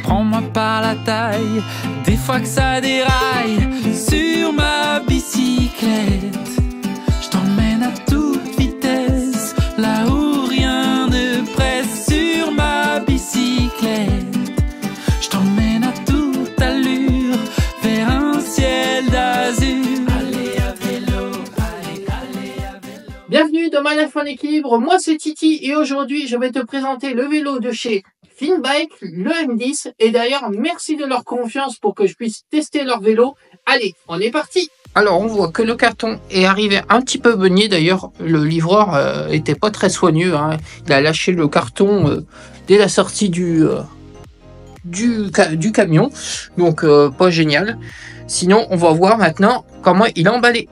prends-moi par la taille, des fois que ça déraille sur ma bicyclette. Je t'emmène à toute vitesse, là où rien ne presse sur ma bicyclette. Je t'emmène à toute allure vers un ciel d'azur. Allez à vélo, allez à vélo. Bienvenue dans My Life en équilibre, moi c'est Titi et aujourd'hui je vais te présenter le vélo de chez Finnbike, le M10. Et d'ailleurs merci de leur confiance pour que je puisse tester leur vélo. Allez, on est parti. Alors on voit que le carton est arrivé un petit peu beugné, d'ailleurs le livreur était pas très soigneux, hein. Il a lâché le carton dès la sortie du camion, donc pas génial. Sinon on va voir maintenant comment il est emballé.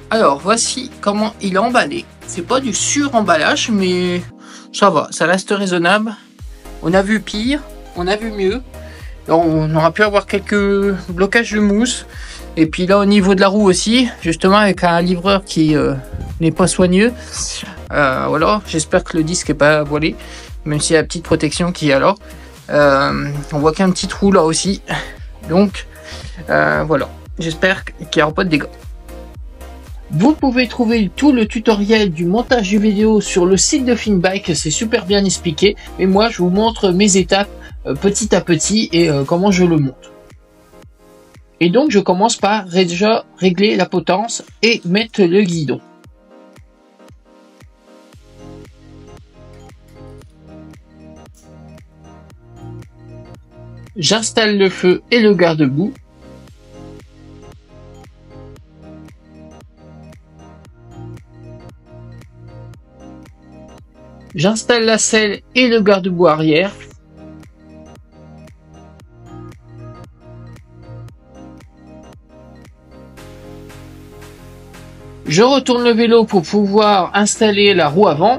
Alors voici comment il est emballé. C'est pas du sur-emballage, mais ça va, ça reste raisonnable. On a vu pire, on a vu mieux. Alors, on aura pu avoir quelques blocages de mousse. Et puis là au niveau de la roue aussi, justement avec un livreur qui n'est pas soigneux. Voilà, j'espère que le disque n'est pas voilé, même s'il y a la petite protection qui est là. On voit qu'un petit trou là aussi. Donc voilà, j'espère qu'il n'y aura pas de dégâts. Vous pouvez trouver tout le tutoriel du montage du vidéo sur le site de Finnbike, c'est super bien expliqué. Mais moi, je vous montre mes étapes petit à petit et comment je le monte. Et donc, je commence par déjà régler la potence et mettre le guidon. J'installe le feu et le garde-boue. J'installe la selle et le garde-boue arrière. Je retourne le vélo pour pouvoir installer la roue avant.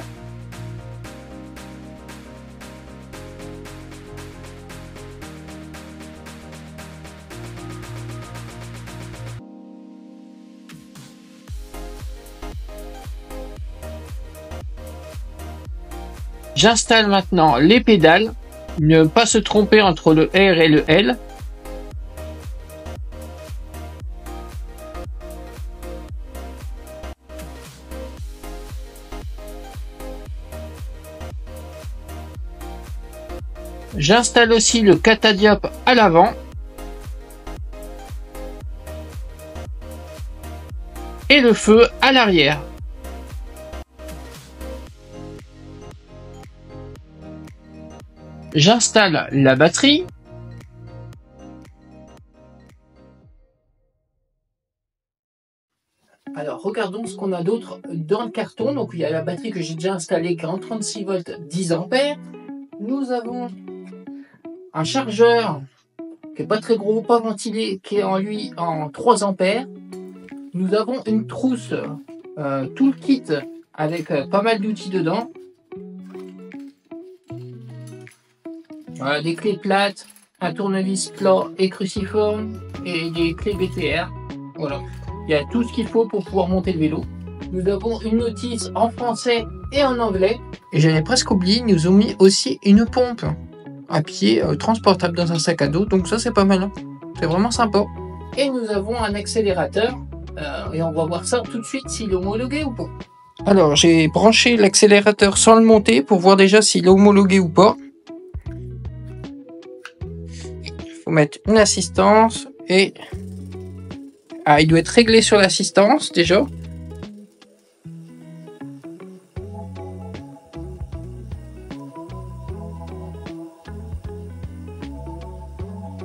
J'installe maintenant les pédales, ne pas se tromper entre le R et le L. J'installe aussi le catadiop à l'avant. Et le feu à l'arrière. J'installe la batterie. Alors regardons ce qu'on a d'autre dans le carton. Donc il y a la batterie que j'ai déjà installée qui est en 36 volts 10 ampères. Nous avons un chargeur qui est pas très gros, pas ventilé, qui est en lui en 3 ampères. Nous avons une trousse tout le kit avec pas mal d'outils dedans. Voilà, des clés plates, un tournevis plat et cruciforme et des clés BTR. Voilà, il y a tout ce qu'il faut pour pouvoir monter le vélo. Nous avons une notice en français et en anglais. Et j'avais presque oublié, ils nous ont mis aussi une pompe à pied transportable dans un sac à dos. Donc ça c'est pas mal, hein. C'est vraiment sympa. Et nous avons un accélérateur et on va voir ça tout de suite s'il est homologué ou pas. Alors j'ai branché l'accélérateur sans le monter pour voir déjà s'il est homologué ou pas. Mettre une assistance et il doit être réglé sur l'assistance déjà.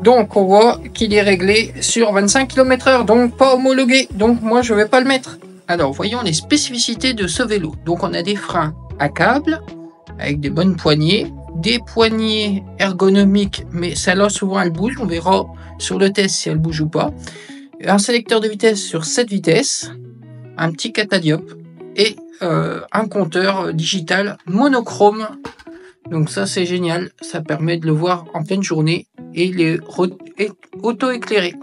Donc on voit qu'il est réglé sur 25 km/h, donc pas homologué, donc moi je vais pas le mettre. Alors voyons les spécificités de ce vélo. Donc on a des freins à câble avec des bonnes poignées, des poignées ergonomiques, mais celle-là souvent elle bouge, on verra sur le test si elle bouge ou pas. Un sélecteur de vitesse sur 7 vitesses, un petit catadiop et un compteur digital monochrome. Donc ça c'est génial, ça permet de le voir en pleine journée et il est auto-éclairé.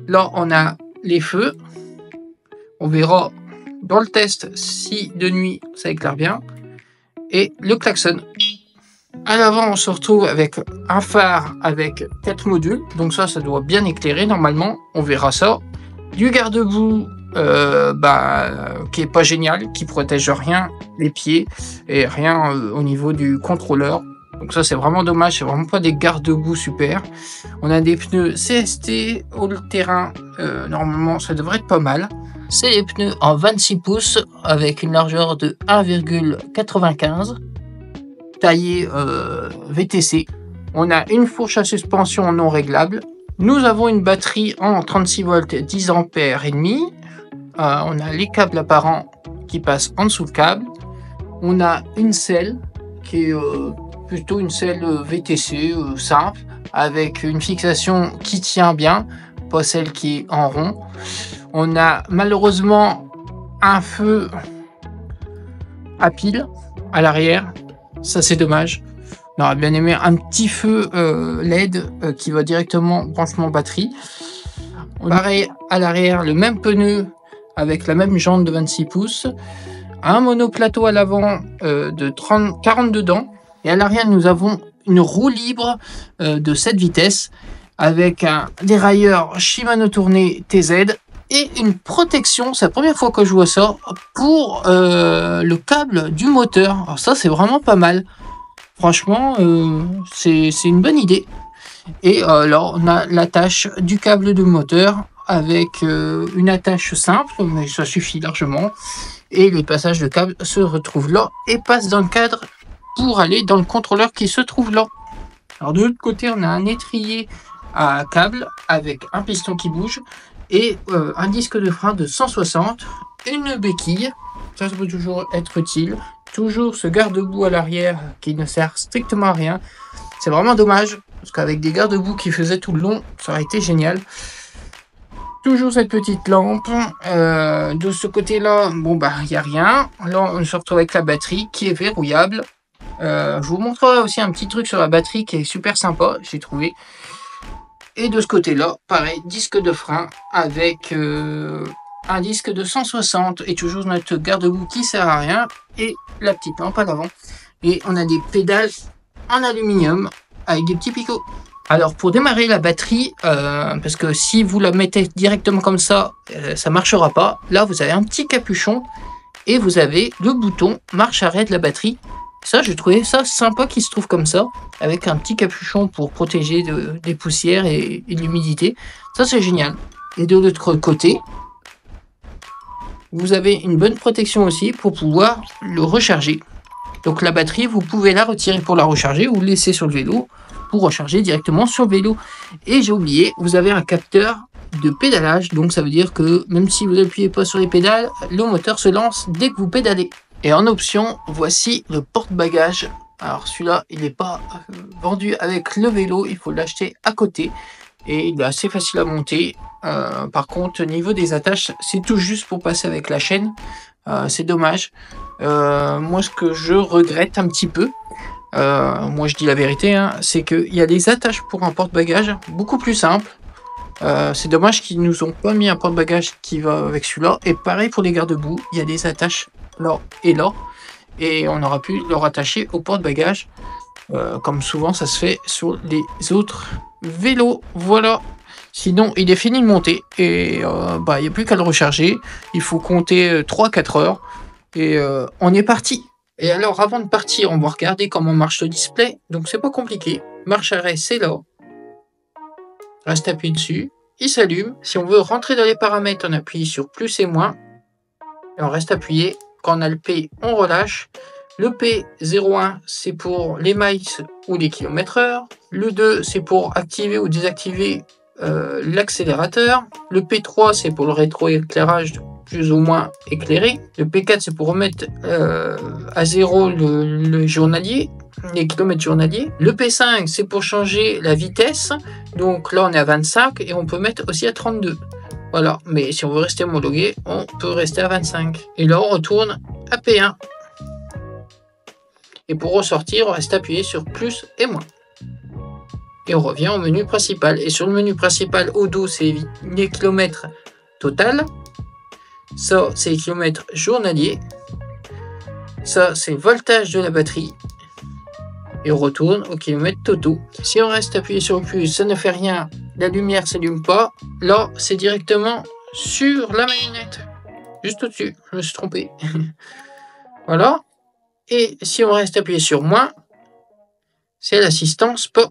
Là on a les feux, on verra dans le test si de nuit ça éclaire bien, et le klaxon. À l'avant on se retrouve avec un phare avec 4 modules, donc ça doit bien éclairer normalement, on verra ça. Du garde-boue qui est pas génial, qui protège rien les pieds et rien au niveau du contrôleur. Donc ça c'est vraiment dommage, c'est vraiment pas des garde-boue super. On a des pneus CST all-terrain, normalement ça devrait être pas mal. C'est les pneus en 26 pouces avec une largeur de 1,95, taillé VTC. On a une fourche à suspension non réglable. Nous avons une batterie en 36 volts 10 ampères et demi. On a les câbles apparents qui passent en dessous le câble. On a une selle qui est plutôt une selle VTC simple avec une fixation qui tient bien, pas celle qui est en rond. On a malheureusement un feu à pile à l'arrière, ça c'est dommage. On aurait bien aimé un petit feu LED qui va directement branchement batterie. Pareil à l'arrière, le même pneu avec la même jante de 26 pouces, un monoplateau à l'avant de 42 dents, et à l'arrière nous avons une roue libre de 7 vitesses avec un dérailleur Shimano tourné TZ et une protection, c'est la première fois que je vois ça, pour le câble du moteur. Alors ça c'est vraiment pas mal, franchement c'est une bonne idée. Et là on a l'attache du câble de moteur avec une attache simple, mais ça suffit largement. Et les passages de câble se retrouvent là et passent dans le cadre pour aller dans le contrôleur qui se trouve là. Alors de l'autre côté, on a un étrier à câble avec un piston qui bouge et un disque de frein de 160, une béquille, ça peut toujours être utile. Toujours ce garde-boue à l'arrière qui ne sert strictement à rien. C'est vraiment dommage, parce qu'avec des garde-boue qui faisaient tout le long, ça aurait été génial. Toujours cette petite lampe. De ce côté-là, bon bah il n'y a rien. Là, on se retrouve avec la batterie qui est verrouillable. Je vous montrerai aussi un petit truc sur la batterie qui est super sympa, j'ai trouvé. Et de ce côté-là, pareil, disque de frein avec un disque de 160 et toujours notre garde-boue qui sert à rien et la petite lampe à l'avant. Et on a des pédales en aluminium avec des petits picots. Alors pour démarrer la batterie, parce que si vous la mettez directement comme ça, ça marchera pas. Là vous avez un petit capuchon et vous avez le bouton marche arrêt de la batterie. Ça j'ai trouvé ça sympa qu'il se trouve comme ça, avec un petit capuchon pour protéger des poussières et de l'humidité. Ça c'est génial. Et de l'autre côté, vous avez une bonne protection aussi pour pouvoir le recharger. Donc la batterie, vous pouvez la retirer pour la recharger ou laisser sur le vélo pour recharger directement sur le vélo. Et j'ai oublié, vous avez un capteur de pédalage, donc ça veut dire que même si vous n'appuyez pas sur les pédales, le moteur se lance dès que vous pédalez. Et en option, voici le porte-bagages. Alors celui-là, il n'est pas vendu avec le vélo, il faut l'acheter à côté. Et il est assez facile à monter. Par contre, au niveau des attaches, c'est tout juste pour passer avec la chaîne. C'est dommage. Moi, ce que je regrette un petit peu, moi je dis la vérité, hein, c'est qu'il y a des attaches pour un porte-bagages beaucoup plus simples. C'est dommage qu'ils nous ont pas mis un porte-bagages qui va avec celui-là. Et pareil pour les garde-boue, il y a des attaches là et là. Et on aura pu le rattacher au porte-bagages. Comme souvent ça se fait sur les autres vélos. Voilà. Sinon il est fini de monter. Et il n'y a plus qu'à le recharger. Il faut compter 3-4 heures. Et on est parti. Et alors avant de partir, on va regarder comment marche le display. Donc c'est pas compliqué. Marche arrêt, c'est là. Reste appuyé dessus. Il s'allume. Si on veut rentrer dans les paramètres, on appuie sur plus et moins. Et on reste appuyé. Quand on a le P, on relâche. Le P01, c'est pour les miles ou les km/h. Le 2, c'est pour activer ou désactiver l'accélérateur. Le P3, c'est pour le rétroéclairage plus ou moins éclairé. Le P4, c'est pour remettre à zéro le journalier, les kilomètres journaliers. Le P5, c'est pour changer la vitesse. Donc là, on est à 25 et on peut mettre aussi à 32. Voilà, mais si on veut rester homologué, on peut rester à 25. Et là, on retourne AP1. Et pour ressortir, on reste appuyé sur plus et moins. Et on revient au menu principal. Et sur le menu principal, au dos, c'est les kilomètres total. Ça, c'est les kilomètres journaliers. Ça, c'est le voltage de la batterie. Et on retourne aux kilomètres totaux. Si on reste appuyé sur le plus, ça ne fait rien. La lumière s'allume pas. Là, c'est directement sur la marionnette. Juste au-dessus. Je me suis trompé. Voilà. Et si on reste appuyé sur moins, c'est l'assistance pas.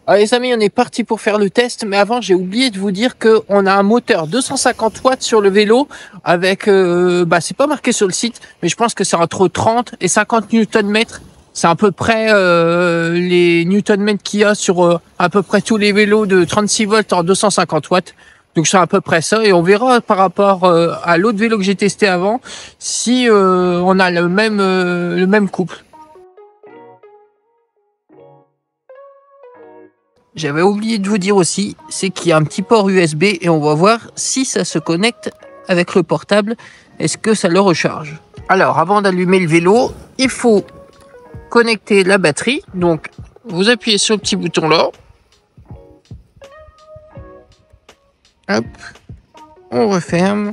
Alors les amis, on est parti pour faire le test, mais avant j'ai oublié de vous dire que on a un moteur 250 watts sur le vélo avec, c'est pas marqué sur le site, mais je pense que c'est entre 30 et 50 Nm. C'est à peu près les Nm qu'il y a sur à peu près tous les vélos de 36 volts en 250 watts. Donc c'est à peu près ça, et on verra par rapport à l'autre vélo que j'ai testé avant si on a le même couple. J'avais oublié de vous dire aussi, c'est qu'il y a un petit port USB et on va voir si ça se connecte avec le portable. Est-ce que ça le recharge? Alors, avant d'allumer le vélo, il faut connecter la batterie. Donc, vous appuyez sur le petit bouton là. Hop. On referme.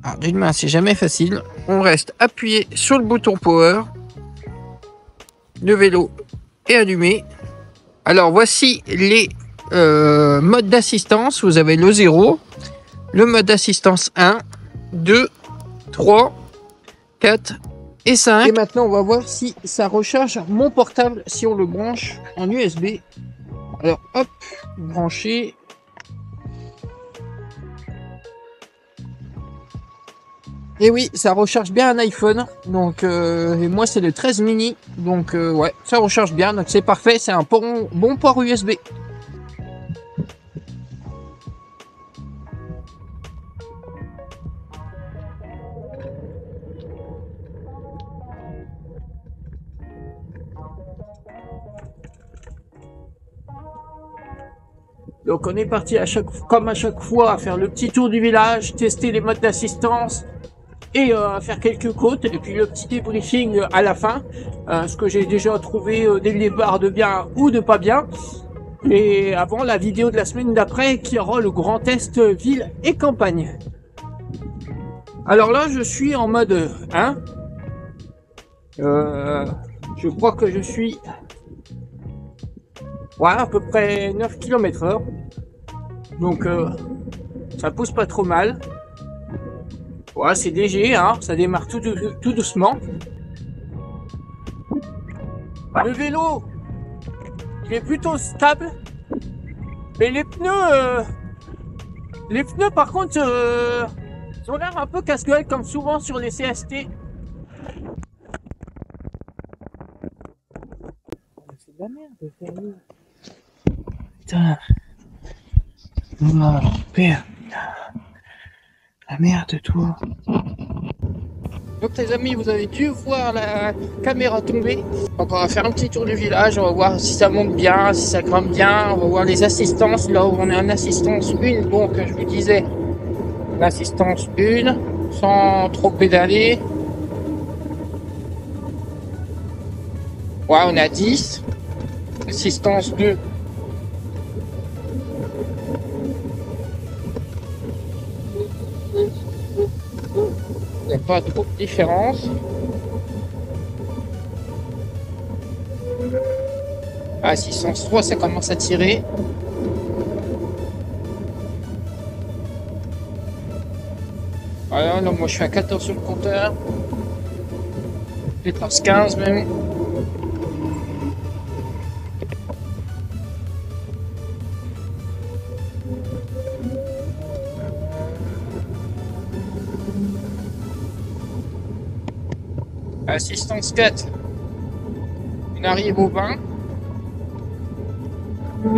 Alors, d'une main, c'est jamais facile. On reste appuyé sur le bouton power. Le vélo est allumé. Alors voici les modes d'assistance. Vous avez le 0, le mode d'assistance 1, 2, 3, 4 et 5. Et maintenant on va voir si ça recharge mon portable si on le branche en USB. Alors hop, brancher. Et oui, ça recharge bien un iPhone. Donc, et moi c'est le 13 mini. Donc ouais, ça recharge bien. Donc c'est parfait. C'est un bon port USB. Donc on est parti comme à chaque fois à faire le petit tour du village, tester les modes d'assistance. Et faire quelques côtes et puis le petit débriefing à la fin, ce que j'ai déjà trouvé dès le départ de bien ou de pas bien, et avant la vidéo de la semaine d'après qui aura le grand test ville et campagne. Alors là je suis en mode 1, je crois que je suis à peu près 9 km/h, donc ça pousse pas trop mal. Voilà, c'est léger, hein, ça démarre tout doucement. Le vélo, il est plutôt stable. Mais les pneus par contre, ils ont l'air un peu casse-gueule comme souvent sur les CST. C'est de la merde, putain. Oh, père. La merde, toi. Donc les amis, vous avez dû voir la caméra tomber. Donc on va faire un petit tour du village, on va voir si ça monte bien, si ça grimpe bien, on va voir les assistances, là où on est en assistance 1, donc je vous disais, l'assistance 1, sans trop pédaler. Ouais, on a 10, assistance 2. Il n'y a pas trop de différence. À 603, ça commence à tirer. Voilà, là, moi je suis à 14 sur le compteur. 14-15 même. Assistance 4. On arrive au 20.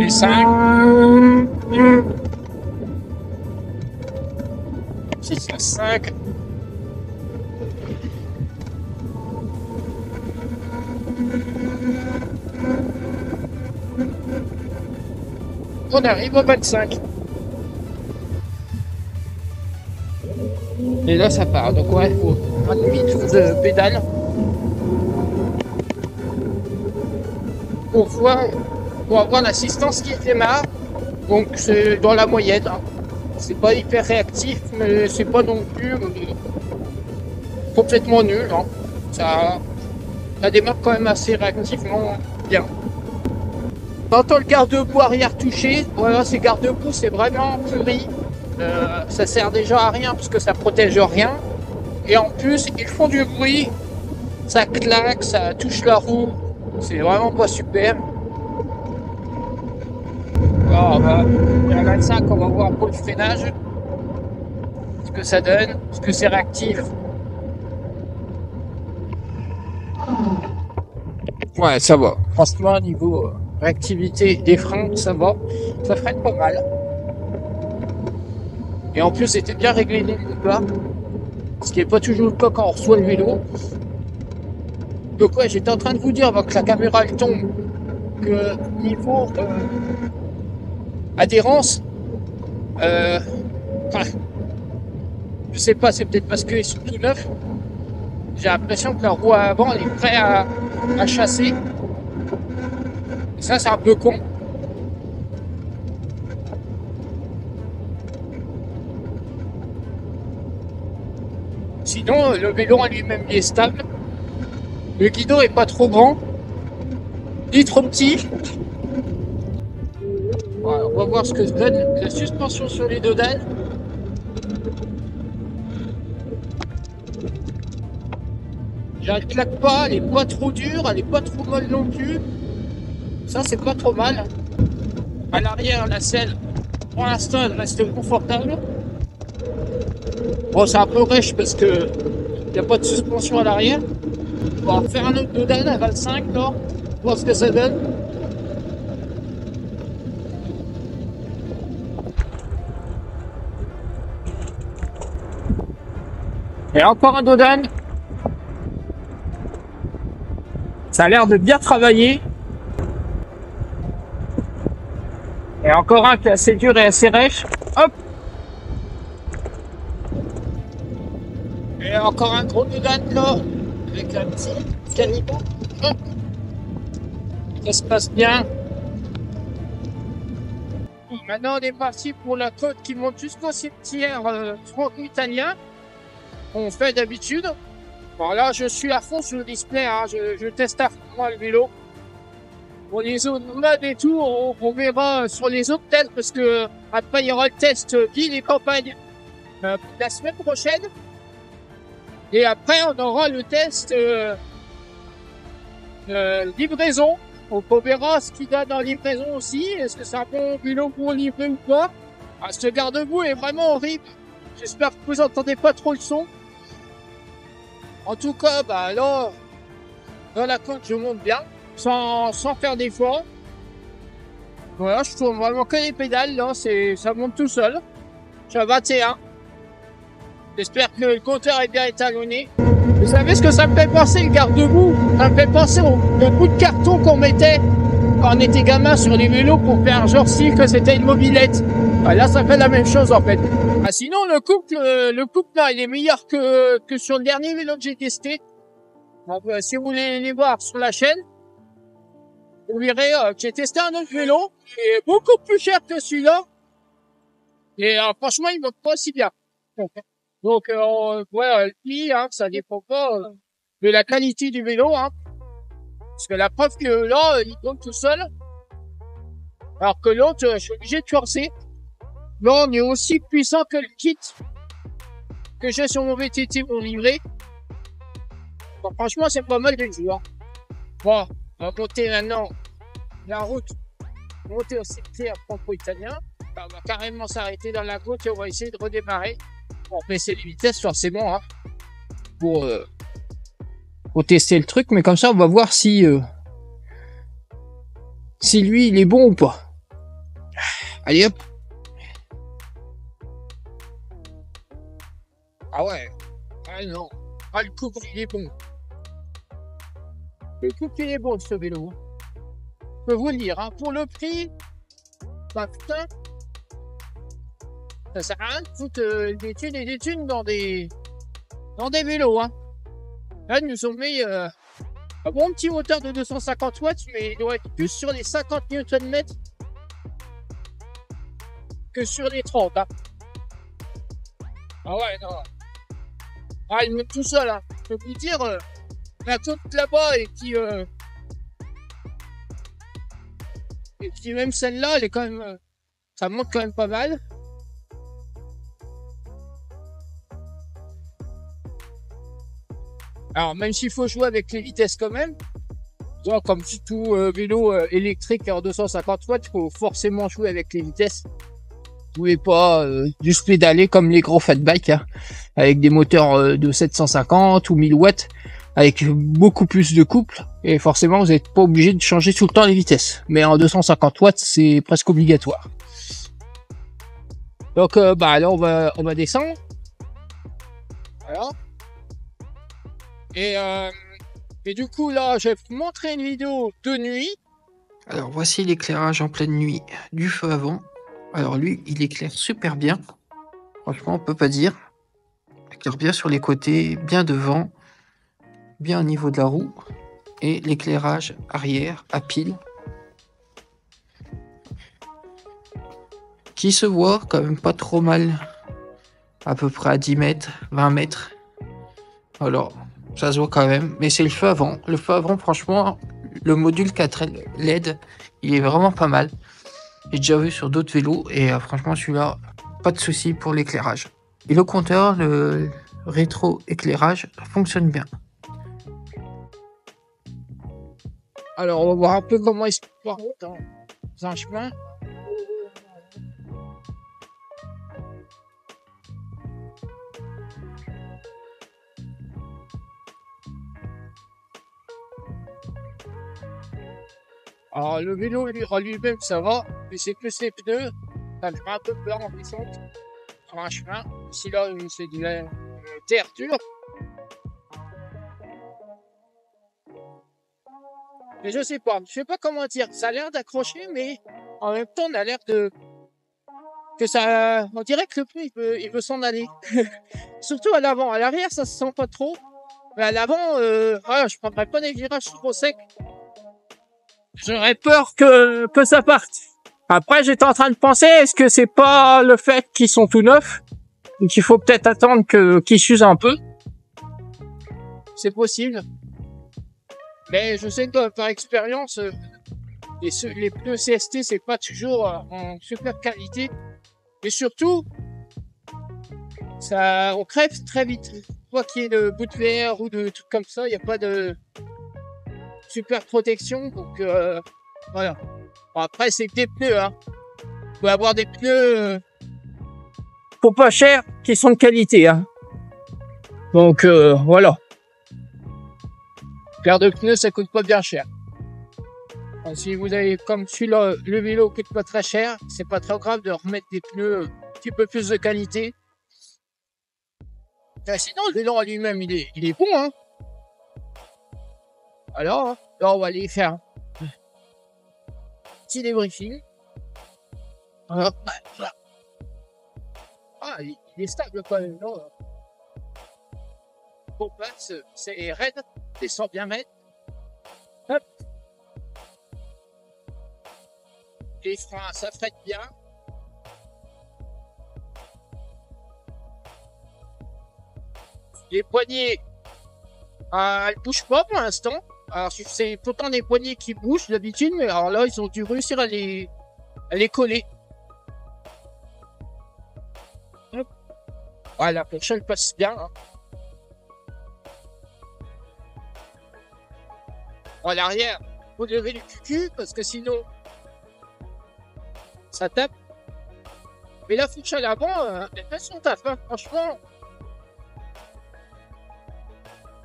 Et 5. 6 à 5. On arrive au 25. Et là ça part. Donc ouais, faut un demi-tour de pédale. Pour avoir l'assistance qui démarre. Donc c'est dans la moyenne. Hein. C'est pas hyper réactif, mais c'est pas non plus complètement nul. Hein. Ça démarre quand même assez réactivement bien. T'entends le garde-boue arrière touché. Voilà, ces garde-boue, c'est vraiment pourri. Ça sert déjà à rien parce que ça protège rien. Et en plus, ils font du bruit. Ça claque, ça touche la roue. C'est vraiment pas super. Alors, à 25, on va voir pour le freinage. Ce que ça donne, ce que c'est réactif. Ouais, ça va. Franchement, niveau réactivité des freins, ça va. Ça freine pas mal. Et en plus, c'était bien réglé dès le départ. Ce qui n'est pas toujours le cas quand on reçoit le vélo. Donc ouais, j'étais en train de vous dire avant que la caméra elle tombe que niveau adhérence, je sais pas, c'est peut-être parce qu'ils sont tout neufs. J'ai l'impression que la roue avant elle est prête à chasser. Et ça c'est un peu con. Sinon, le vélo en lui-même il est stable. Le guidon est pas trop grand, ni trop petit. Voilà, on va voir ce que donne la suspension sur les deux dalles. Elle claque pas, elle est pas trop dure, elle est pas trop molle non plus. Ça c'est pas trop mal. À l'arrière, la selle, pour l'instant, elle reste confortable. Bon, c'est un peu rêche parce que il n'y a pas de suspension à l'arrière. On va faire un autre dodan à 25, là, voir ce que ça donne. Et encore un dodan. Ça a l'air de bien travailler. Et encore un qui est assez dur et assez rêche. Hop. Et encore un gros dodan là. Avec un petit caniveau. Hop. Ça se passe bien. Maintenant on est parti pour la côte qui monte jusqu'au cimetière franco-italien. On fait d'habitude. Bon là je suis à fond sur le display, hein. Je teste à fond moi le vélo. Pour les zones mode et tout, on verra sur les autres tests parce que après il y aura le test ville et campagne la semaine prochaine. Et après on aura le test livraison. Donc on verra ce qu'il a dans livraison aussi. Est-ce que c'est un bon vélo pour livrer ou pas? Ah, ce garde-boue est vraiment horrible. J'espère que vous entendez pas trop le son. En tout cas, bah là, dans la côte, je monte bien, sans faire d'effort. Voilà, je tourne vraiment que les pédales, là, ça monte tout seul. Je suis à 21. J'espère que le compteur est bien étalonné. Vous savez ce que ça me fait penser, le garde-boue? Ça me fait penser au bout de carton qu'on mettait quand on était gamin sur les vélos pour faire genre si que c'était une mobilette. Ah, là, ça fait la même chose en fait. Ah, sinon, le couple là, il est meilleur que sur le dernier vélo que j'ai testé. Donc, si vous voulez les voir sur la chaîne, vous verrez que j'ai testé un autre vélo qui est beaucoup plus cher que celui-là. Et franchement, il monte pas aussi bien. Donc, ouais, le prix, hein, ça dépend pas de la qualité du vélo, hein. Parce que la preuve que là, il monte tout seul. Alors que l'autre, je suis obligé de forcer. Là, on est aussi puissant que le kit que j'ai sur mon VTT pour livrer. Bon, franchement, c'est pas mal de jouer. Bon, on va monter maintenant la route, monter au cimetière franco-italien. On va carrément s'arrêter dans la côte et on va essayer de redémarrer pour baisser les vitesses forcément, hein, pour tester le truc, mais comme ça on va voir si lui il est bon ou pas. Allez hop. Ah ouais. Ah non. Ah le couple il est bon. Le couple il est bon ce vélo. Je peux vous le dire, hein, pour le prix, bah putain, ça sert à rien de foutre des thunes et des thunes dans des vélos, hein. Là ils nous ont mis un bon petit moteur de 250 watts, mais il doit être plus sur les 50 Nm que sur les 30, hein. Ah ouais, non. Ah, il monte tout seul, hein. Je peux vous dire, la côte là-bas et puis même celle-là, elle est quand même, ça monte quand même pas mal. Alors, même s'il faut jouer avec les vitesses quand même, donc, comme tout vélo électrique en 250 watts, il faut forcément jouer avec les vitesses. Vous pouvez pas juste pédaler comme les gros fat bikes, hein, avec des moteurs de 750 ou 1000 watts, avec beaucoup plus de couple, et forcément vous n'êtes pas obligé de changer tout le temps les vitesses. Mais en 250 watts, c'est presque obligatoire. Donc bah là on va descendre. Voilà. Et du coup là, je vais vous montrer une vidéo de nuit. Alors voici l'éclairage en pleine nuit du feu avant. Alors lui, il éclaire super bien. Franchement, on peut pas dire. Il éclaire bien sur les côtés, bien devant, bien au niveau de la roue. Et l'éclairage arrière à pile, qui se voit quand même pas trop mal. À peu près à 10 mètres, 20 mètres. Alors, ça se voit quand même. Mais c'est le feu avant. Le feu avant, franchement, le module 4 LED, il est vraiment pas mal. J'ai déjà vu sur d'autres vélos et franchement celui-là, pas de souci pour l'éclairage. Et le compteur, le rétro-éclairage fonctionne bien. Alors on va voir un peu comment il se porte dans un chemin. Alors le vélo lui-même ça va, mais c'est plus les pneus, ça me fait un peu peur en descente sur un chemin. Ici là c'est de la terre dure. Mais je sais pas comment dire, ça a l'air d'accrocher, mais en même temps on a l'air que ça, on dirait que le pneu il veut s'en aller. Surtout à l'avant, à l'arrière ça se sent pas trop, mais à l'avant, voilà, je prendrais pas des virages trop secs. J'aurais peur que ça parte. Après, j'étais en train de penser, est-ce que c'est pas le fait qu'ils sont tout neufs et qu'il faut peut-être attendre qu'ils s'usent un peu? C'est possible. Mais je sais que par expérience, les pneus CST, c'est pas toujours en super qualité. Et surtout, on crève très vite. Quoi qu'il y ait de bout de verre ou de trucs comme ça, il n'y a pas de super protection, donc voilà. Bon, après c'est que des pneus, hein. Vous pouvez avoir des pneus pour pas cher qui sont de qualité, hein. Donc voilà. Paire de pneus ça coûte pas bien cher. Donc, si vous avez comme celui-là, le vélo coûte pas très cher, c'est pas très grave de remettre des pneus un petit peu plus de qualité. Sinon le vélo en lui-même il est bon, hein. Alors, là, on va aller faire un petit débriefing. Ah, il est stable quand même, non? Bon, c'est raide, descend bien mètres. Hop. Les freins, ça freine bien. Les poignées, elles bougent pas pour l'instant. Alors c'est pourtant des poignées qui bougent d'habitude, mais alors là ils ont dû réussir à les coller. Hop. Voilà, la prochaine passe bien, hein. En arrière, faut lever le cul parce que sinon ça tape. Mais la fourche à l'avant, elle fait son taf, hein, franchement.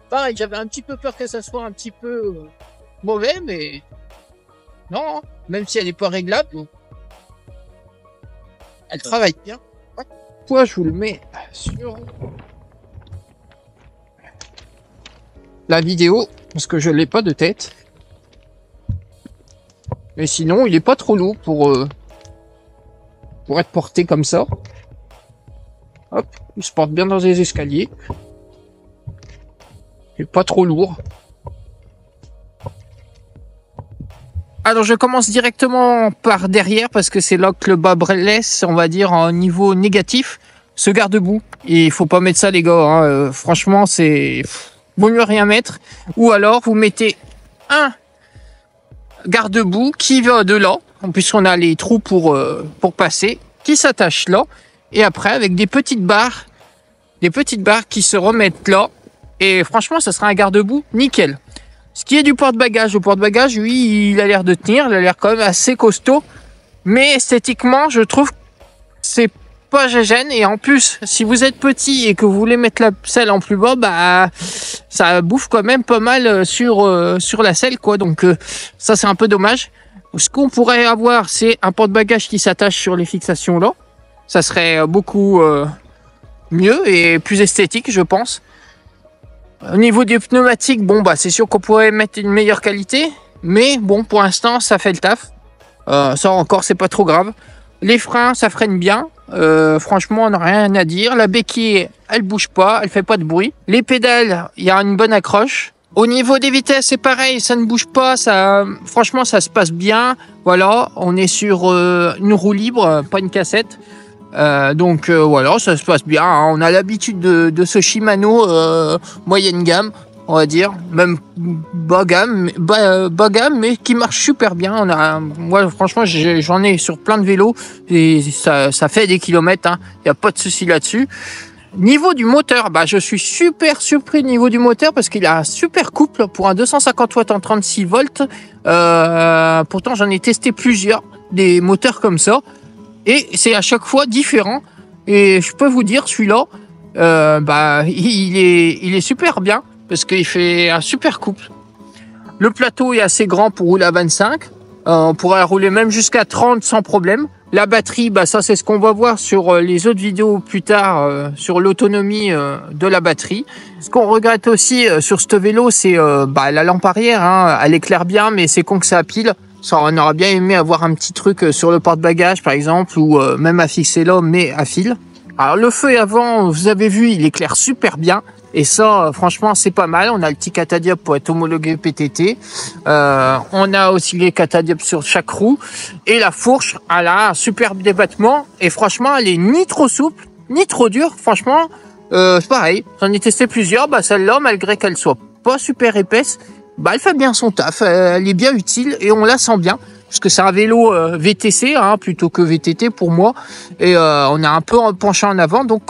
Pareil, j'avais un petit peu peur que ça soit un petit peu mauvais, mais non, même si elle n'est pas réglable, elle travaille bien. Pourquoi je vous le mets sur la vidéo, parce que je l'ai pas de tête. Mais sinon, il est pas trop lourd pour être porté comme ça. Hop, il se porte bien dans les escaliers. Il est pas trop lourd. Alors je commence directement par derrière parce que c'est là que le bas blesse, on va dire, en niveau négatif. Ce garde-boue. Et il faut pas mettre ça les gars. Hein. Franchement, c'est... Vaut mieux rien mettre. Ou alors vous mettez un garde-boue qui va de là. Puisqu'on a les trous pour passer. Qui s'attache là. Et après avec des petites barres. Des petites barres qui se remettent là. Et franchement, ça sera un garde-boue nickel. Ce qui est du porte-bagages, le porte-bagages, lui, il a l'air de tenir, il a l'air quand même assez costaud. Mais esthétiquement, je trouve que c'est pas gêne. Et en plus, si vous êtes petit et que vous voulez mettre la selle en plus bas, bah ça bouffe quand même pas mal sur la selle, quoi. Donc ça, c'est un peu dommage. Ce qu'on pourrait avoir, c'est un porte-bagages qui s'attache sur les fixations là. Ça serait beaucoup mieux et plus esthétique, je pense. Au niveau des pneumatiques, bon bah c'est sûr qu'on pourrait mettre une meilleure qualité, mais bon pour l'instant ça fait le taf. Ça encore c'est pas trop grave. Les freins ça freine bien, franchement on n'a rien à dire. La béquille elle bouge pas, elle fait pas de bruit. Les pédales il y a une bonne accroche. Au niveau des vitesses c'est pareil, ça ne bouge pas, ça franchement ça se passe bien. Voilà, on est sur une roue libre, pas une cassette. Donc voilà, ça se passe bien, hein. On a l'habitude de ce Shimano moyenne gamme, on va dire, même bas gamme, mais qui marche super bien. Moi franchement j'en ai sur plein de vélos et ça fait des kilomètres, hein. Y a pas de souci là-dessus. Niveau du moteur, bah je suis super surpris niveau du moteur parce qu'il a un super couple pour un 250 watts en 36 volts. Pourtant j'en ai testé plusieurs des moteurs comme ça. Et c'est à chaque fois différent. Et je peux vous dire, celui-là, bah, il est super bien. Parce qu'il fait un super couple. Le plateau est assez grand pour rouler à 25. On pourrait rouler même jusqu'à 30 sans problème. La batterie, bah, ça c'est ce qu'on va voir sur les autres vidéos plus tard. Sur l'autonomie de la batterie. Ce qu'on regrette aussi sur ce vélo, c'est bah, la lampe arrière. Hein, elle éclaire bien, mais c'est con que ça pile. Ça, on aurait bien aimé avoir un petit truc sur le porte-bagages par exemple, ou même à fixer là, mais à fil. Alors le feu avant, vous avez vu, il éclaire super bien. Et ça, franchement, c'est pas mal. On a le petit catadiop pour être homologué PTT. On a aussi les catadiopes sur chaque roue. Et la fourche, elle a un superbe débattement. Et franchement, elle est ni trop souple, ni trop dure. Franchement, c'est pareil. J'en ai testé plusieurs. Bah, celle-là, malgré qu'elle soit pas super épaisse, bah, elle fait bien son taf, elle est bien utile et on la sent bien. Parce que c'est un vélo VTC hein, plutôt que VTT pour moi. Et on a un peu penché en avant. Donc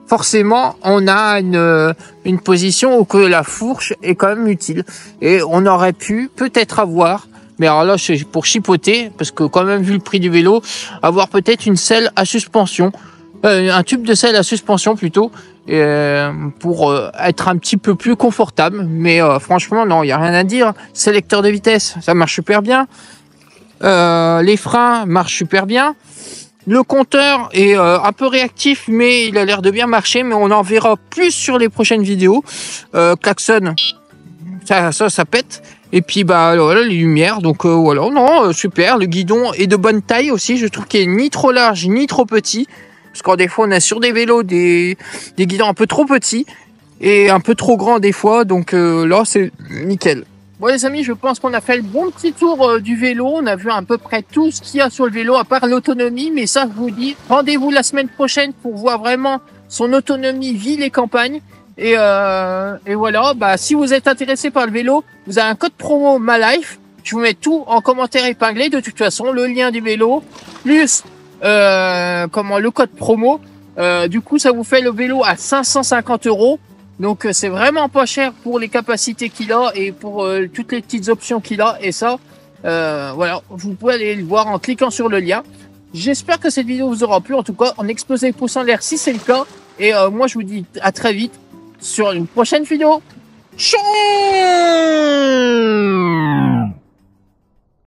forcément, on a une position où que la fourche est quand même utile. Et on aurait pu peut-être avoir, mais alors là c'est pour chipoter, parce que quand même vu le prix du vélo, avoir peut-être une selle à suspension. Un tube de selle à suspension plutôt. Pour être un petit peu plus confortable, mais franchement non, il n'y a rien à dire. Sélecteur de vitesse, ça marche super bien. Les freins marchent super bien. Le compteur est un peu réactif, mais il a l'air de bien marcher, mais on en verra plus sur les prochaines vidéos. Klaxon, ça pète. Et puis bah voilà les lumières, donc voilà, non, super. Le guidon est de bonne taille aussi, je trouve qu'il est ni trop large ni trop petit. Parce que des fois, on a sur des vélos des guidons un peu trop petits et un peu trop grands des fois. Donc là, c'est nickel. Bon les amis, je pense qu'on a fait le bon petit tour du vélo. On a vu à peu près tout ce qu'il y a sur le vélo, à part l'autonomie. Mais ça, je vous dis, rendez-vous la semaine prochaine pour voir vraiment son autonomie ville et campagne. Et voilà, bah, si vous êtes intéressé par le vélo, vous avez un code promo MALIFE. Je vous mets tout en commentaire épinglé. De toute façon, le lien du vélo, plus... le code promo, du coup ça vous fait le vélo à 550 €. Donc c'est vraiment pas cher pour les capacités qu'il a et pour toutes les petites options qu'il a. Et ça, voilà, vous pouvez aller le voir en cliquant sur le lien. J'espère que cette vidéo vous aura plu. En tout cas, on explose les pouces en l'air si c'est le cas. Et moi, je vous dis à très vite sur une prochaine vidéo. Ciao!